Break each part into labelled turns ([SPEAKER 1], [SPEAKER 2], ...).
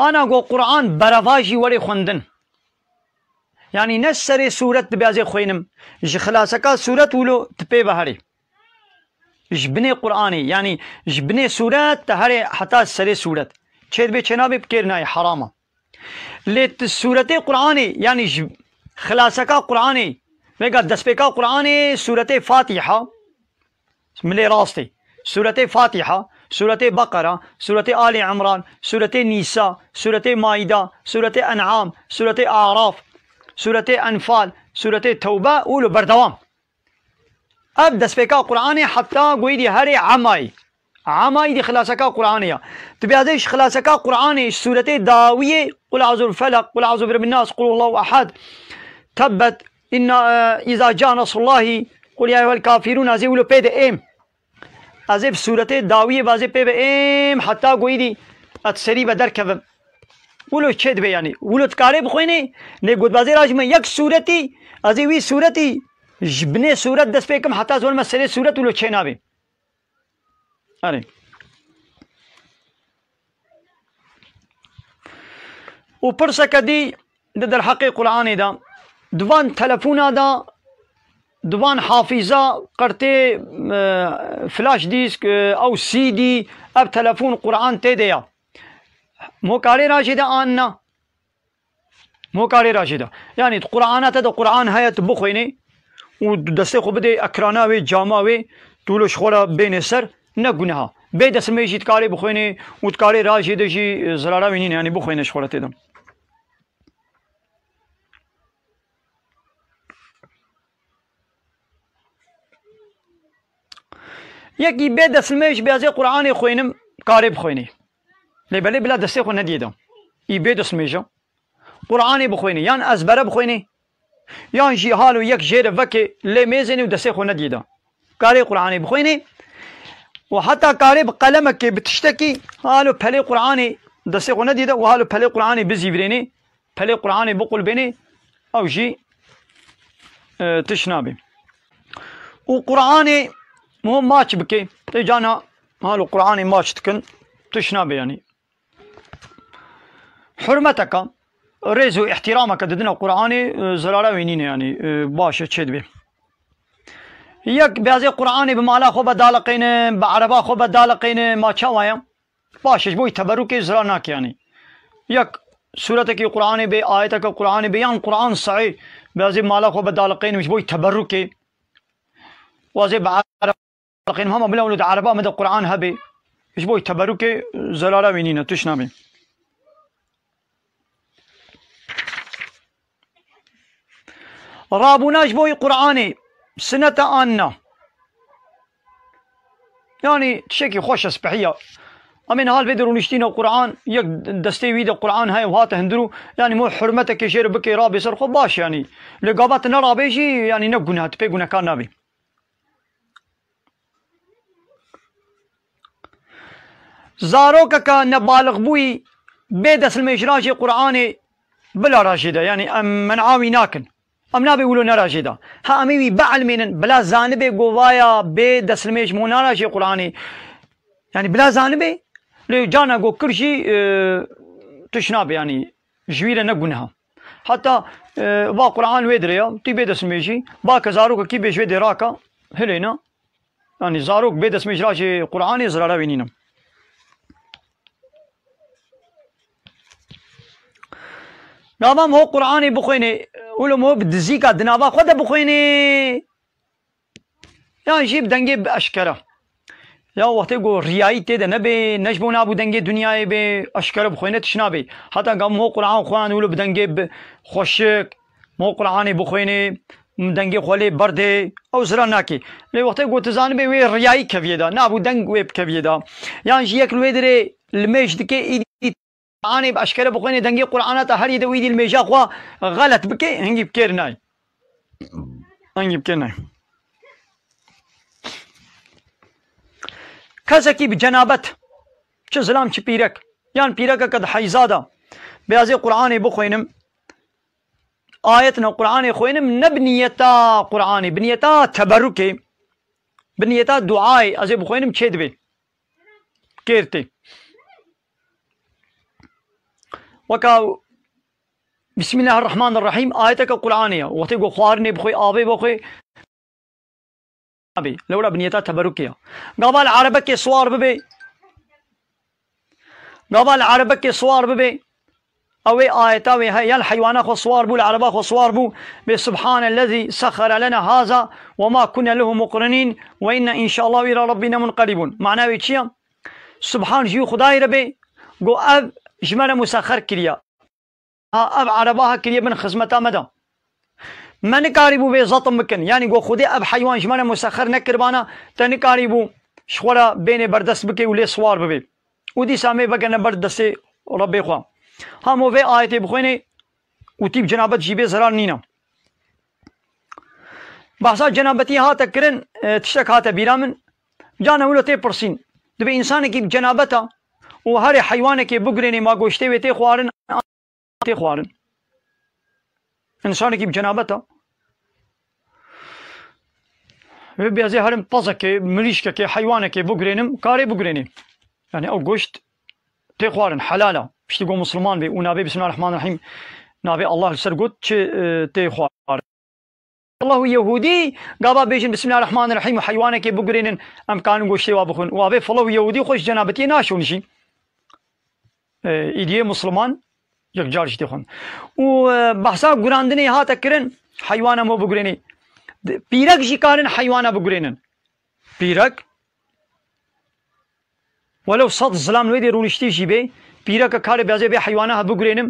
[SPEAKER 1] أنا جو قرآن برواجي ولي خوندن يعني نسري سورة بيازي خوينم إيش خلاصكا سورة ولو تبي بهاري جبني قرآني يعني جبني سورة تهاري حتى سري سورة تشيد بي چنابي بكيرناي حرامة ليت سورة قرآني يعني خلاصكا قرآني ويقا دسبكا قرآني سورة فاتحة ملي راستي سورة فاتحة سورة بقرة سورة آل عمران سورة نساء سورة مائدة سورة أنعام سورة أعراف سورة أنفال سورة توبة أولو بردوام اب دسبكا قرآني حتى قويدي هري عماي دي خلاصكا قرآنية تبيازيش خلاصكا قرآني سورة داوية قل أعوذ بالفلق قل أعوذ برب الناس قل الله أحد تبت إن إذا جاء نصر الله قل يا أيها الكافرون أزي ولو بيد إيم أزي سورة داوية بازي بيد إيم حتى قويدي أتسري بدر كذب ولو تشد بي يعني ولو تكاري بخويني نقود بازي راجمة يك سورتي أزي وي سورتي جبني سورة دس بكم حتى زول مسألة سورة ولو تشينا بي أري وبرسا كدي در حقي قرآني دا دوان تلفونا دا دوان حافظة قرتي فلاش ديسك أو سي دي أب تلفون قرآن تيديا مو كاري راشدة آننا مو كاري راشدة يعني قرآنات دا قرآن هيا تبخويني ودسته خو بده اکرانا وی جاما وی طولش خورا بین سر نگونها به دست میشید کاری بخوینه و کاری راجی دشی زرارا وینین یعنی بخوینش خورته دم یکی به دست میش بیازه قرآن خوینم کاری بخوینه لیبلی بلا دسته خو ندیدم ای به دست میشم قرآن بخوینه یان ازبره بخوینه یان جی حالو یک جیر وکی لی میزنی و دسته خو ندیده کاری قرآنی بخوینی و حتی کاری بقلمک که بتشتکی حالو پلی قرآنی دسته خو ندیده و حالو پلی قرآنی بزیبرینی پلی قرآنی بقل بینی او جی تشنابی و قرآنی مو ماچ بکی تی جانا حالو قرآنی ماچ تکن تشنابی یعنی حرمتك ريزو احترامك ددنا قرآني زرارة وينين يعني باشه تشد بي يك بهذه قرآني بمالا خو بدالقين بعربا خو بدالقين ما تشاوايا باشه بوي تبرك زراناك يعني يك سورتك قرآني بي آيتك قرآني بيان قرآن صحيح بهذه مالا خو بدالقين مش بوي تبرك وازي بعربا هم بلا ولد عربا مد قرآن هبي مش بوي تبرك زرارة وينين تشنابي رابوناش بوي قرآني سنة آننا يعني تشكي خوش اسبحية امين هال فيدرو نشتينا قرآن يك دستي ويدا قرآن هاي وهات هندرو يعني مو حرمتك شير بكي رابي سر خو باش يعني لقابات نرابي شي يعني نقنها تبي كان نبي زاروكا كان نبالغ بوي بيدس المجراشي قرآني بلا راشدة يعني من عاوي ناكن ام نابي ولو نراجدا ها امي بعلمين بلا زانبي قوايا بي دسلميش مو نراجي قراني يعني بلا زانبي لو جانا قو كرشي تشناب يعني جويرة نقونها حتى با قرآن ويدريا تي بي دسلميشي با كزاروك كي بيش ويدي راكا هلينا يعني زاروك بي دسلميش راجي قراني زرارا وينينا نظام هو قرآني بخويني ولو مو بدزيكا دنابا خدا بخويني يعني جيب دنجي بأشكره يا وقت يقول رياي تيدا نبي نجبونا ابو دنجي دنياي بأشكره بخويني تشنابي حتى قام هو قرآن خوان ولو بدنجي بخوشك مو قرآني بخويني دنجي خولي بردي او زراناكي لي وقت يقول تزانبي وي رياي كفيدا نابو دنج ويب كفيدا يعني جيك الويدري الميج دكي أنا بأشكال بقولني دنجي قرآنات هري دويدي الميجا خوا غلط بكي هنجي بكيرناي هنجي بكيرناي كذا بجنابت چه زلام چه بيرك يعني بيرك قد حيزادا بهذه قرآني بخوينم آيتنا قرآني خوينم نبنيتا قرآني بنيتا تبركي بنيتا دعاي أزي بخوينم چه دبي كيرتي وكا بسم الله الرحمن الرحيم آيتك قرآنية وتيقو خوارني بخوي آبي بخوي أبي لولا بنيتا تبركيا قبل عربك سوار ببي قبل عربك سوار ببي أوي آيتا وي هي الحيوانات خو سوار بو العربة خو سوار بو بسبحان الذي سخر لنا هذا وما كنا له مقرنين وإنا إن شاء الله إلى ربنا منقلبون معناه ويتشيا سبحان جيو خداي ربي قو أب جمال مسخر كريا ها أب عرباها كريا من خزمتها مدى ما نكاريبو بي زطم مكن يعني قو خدي أب حيوان جمال مسخر نكربانا تنكاريبو شخورا بين بردست بكي ولي سوار ببي ودي سامي بقنا بردست ربي خواه هم وفي آيتي بخويني وتيب جنابت جيبه زرار نينا بحثا جنابتي هاتا کرن تشتك هاتا بيرامن جانا ولو تي پرسين دبي انسان کی جنابتا و هر حيوان کی بگريني ما گوشته وي تي خوارن تي خوارن انسان کی جنابتا و بيازي هرم پزك مليش کی حيوان کی بگرينم كاري بگريني يعني او گوشت تي خوارن حلالا بشتي قو مسلمان بي ونابي بسم الله الرحمن الرحيم نابي الله السر قد تي خوار الله يهودي قابا بيجن بسم الله الرحمن الرحيم وحيوانك بقرين ام كانوا قوشتي وابخون وابي فالله يهودي خوش جنابتي ناشون شي ايديه مسلمان يك جارش تخون وبحثا قراندني هاتا كرن حيوانا مو بقريني بيرك شكارن حيوانا بقرينن بيرك ولو صد الظلام نويدي رونشتي شي بي پیرا کار بیازه به حیوانات بگرینم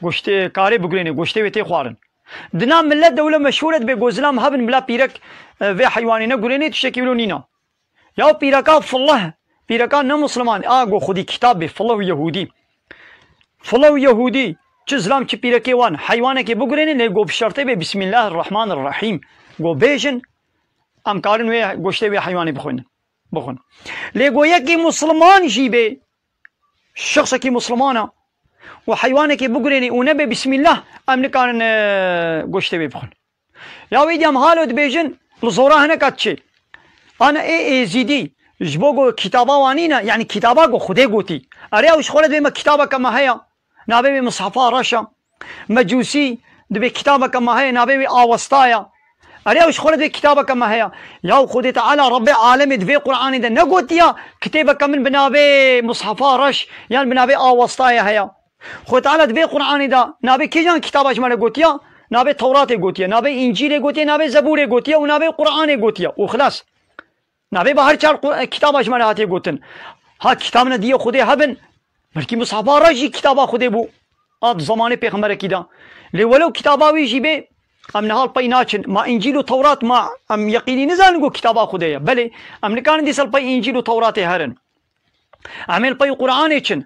[SPEAKER 1] گوشته کاری بگرینه گوشته ویتی خوارن دنا ملت دوله مشهورت به گوزلام هبن بلا پیرک و حیوانی نگرینه تشکیلو نینا یا پیرکا فالله پیرکا نه مسلمان آگو خودی کتاب به فالله یهودی فالله یهودی چه زلام چه پیرکی وان حیوانه که بگرینه نه گو بشرطه به بسم الله الرحمن الرحیم گو بیشن ام کارن و گوشته و حیوانی بخون لگو یکی مسلمان جیبه شخص كي مسلمانا وحيوانك كي بقريني ونبي بسم الله ام نكان قشتي بيبخن يا ويدي ام هالو دبيجن لزورا هنا كاتشي انا اي زيدي جبوغو كتابا وانينا يعني كتابا خدي قوتي اريا وش خولد بما كتابا كما هيا نابي مصحفا رشا مجوسي دبي كتابا كما هيا نابي اوسطايا اريا وش خولد كتابا كما هيا يا خدي تعالى ربي عالمي دبي قرآن ده نقوتيا كتابك من بنابي مصحفا رش يعني بنابي اوسطايا هيا خد تعالى دبي قرآن ده نابي كيجان كتابا جمال قوتيا نابي توراة قوتيا نابي انجيل قوتيا نابي زبور قوتيا ونابي قرآن قوتيا وخلاص نابي بهر چار كتابا جمال هاتي قوتن ها كتابنا دي خدي هبن بلكي مصحفا رش كتابا خدي بو اد زمان پیغمبر كده لي ولو كتابا ويجي بي ام نهال پای ناچن ما انجیل و تورات ما ام یقینی نزانگو کتابا خدایا بله ام نکان دیسل پای انجیل و تورات هرن عمل پای قرآن چن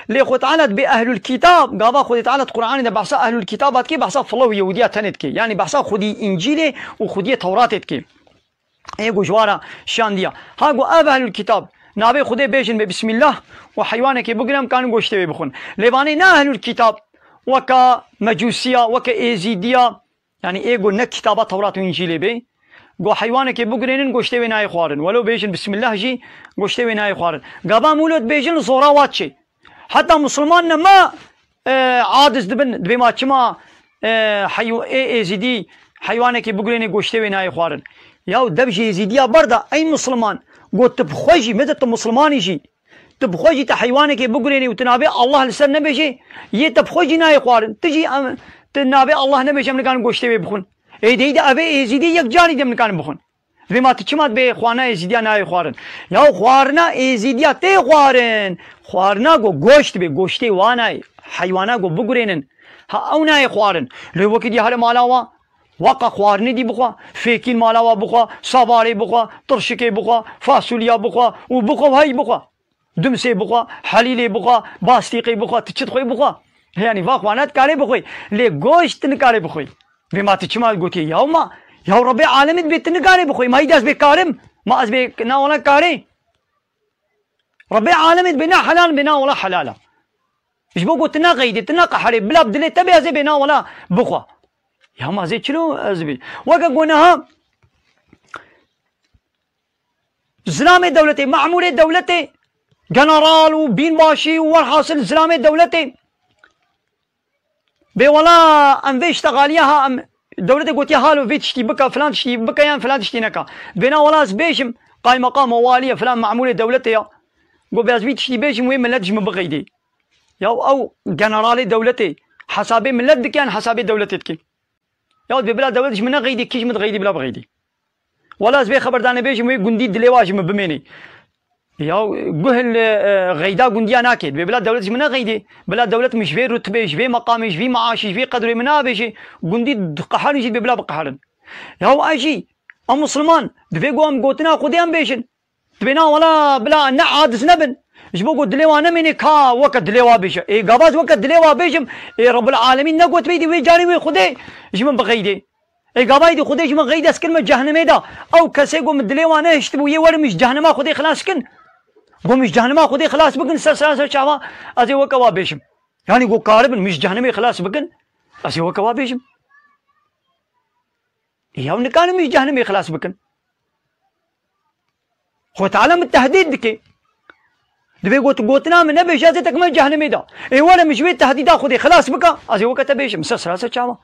[SPEAKER 1] لی خود تعالى بأهل الكتاب قابا خود تعالى قرآن ده بحثا أهل الكتابات كي بحثا فلو يهودية تنت كي يعني بحثا خودي إنجيل وخودي تورات كي ايقو جوارا شان ديا هاقو أهل الكتاب نابي خودي بيجن بسم الله وحيوانك بقرم كانوا قوشتوي بخون لباني نا أهل الكتاب وكا مجوسية وكا إيزيدية يعني ايقو نك كتابات تورات وإنجيل بي قو حيوانك بقرينن قوشتوي ناي خوارن ولو بيجن بسم الله جي قوشتوي ناي خوارن قابا مولود بيجن زوراوات شي حتى مسلمان ما عادز دبي ما چما زيدي حيوانك بقريني قوشتوي ناي خوارن ياو دبجي زيديا بردا اي مسلمان قو تبخوجي مدى مسلماني جي تبخوجي تحيوانك بقريني وتنابي الله لسن نبيجي يتبخوجي ناي خوارن تجي تنابي الله نبيجي من كان قوشتوي بخون اي دي ابي زيدي يك جاني دم كان بخون بما تچمات به خوانا ازيديا ناي خوارن ياو خوارنا ازيديا تي خوارن خوارنا گوشت به گوشتي واناي حيوانا گو بگرينن ها او ناي خوارن لو وقت دي هر مالاوا وقا خوارني دي بخوا فيكين مالاوا بخوا صباري بخوا ترشكي بخوا فاصوليا بخوا وبخوا هاي بخوا دمسي بخوا حليلي بخوا باستيقي بخوا تچت خوي بخوا يعني واخوانات كاري بخوي لي گوشت نكاري بخوي بما تچمات گوتي يوما يا ربي عالمت بيتنقاري بخوي ما يداس بكارم ما از بنا ولا كاري ربي عالمت بنا حلال بنا ولا حلاله مش بقول تناقيد تناقى حريب بلا بدلي تبي ازي بنا ولا بخوا يا ما زي شنو ازبي وقا قلناها زلامة دولتي معمولة دولتي جنرال وبين باشي والحاصل زلامة دولتي بي والله ام في اشتغاليها ام دولتي قلت يا هالو في تشتي بكا فلان تشتي بكا يعني فلان تشتي نكا بينا والله سبيشم قايم مقام واليه فلان معموله دولتي يا قو بياز في تشتي بيشم وين ملتش من بغيدي يا او جنرالي دولتي حسابي ملتك يعني حسابي دولتك يا ببلا دولتش من غيدي كيش متغيدي بلا بغيدي ولا زبي خبردانه بيشم وين قندي دليواش من بميني يا قهل غيدا قندي انا اكيد بلا دولتش من غيدي بلا دولت مش في رتبه مش في مقام مش في معاش مش في قدر منابش قندي قحرن شي بلا بقحرن يا اجي مسلمان دفي قوم قوتنا خديان بيشن تبينا ولا بلا نعاد سنبن جبو قد دليوا مني كا وقت دليوا بيش اي غاباز وقت دليوا بيشم اي رب العالمين نقوت بيدي وي جاني وي خدي جمن بغيدي اي غابايدي خدي جمن غيدا سكن ما جهنم دا او كسي قوم دليوا نه اشتبو يور مش جهنم خدي خلاص كن قوم مش جهنم خدي خلاص بكن سلسله شعوا ازي وقوا بيشم يعني قو قارب مش جهنم خلاص بكن ازي وقوا بيشم ياو نكان مش جهنم خلاص بكن خو تعلم التهديد دكي دبي قوتنا من نبي اجازتك ما جهنمي دا اي ولا مش بيت تهديدا خذي خلاص بكا ازي وقت بيش مسلسل شاوا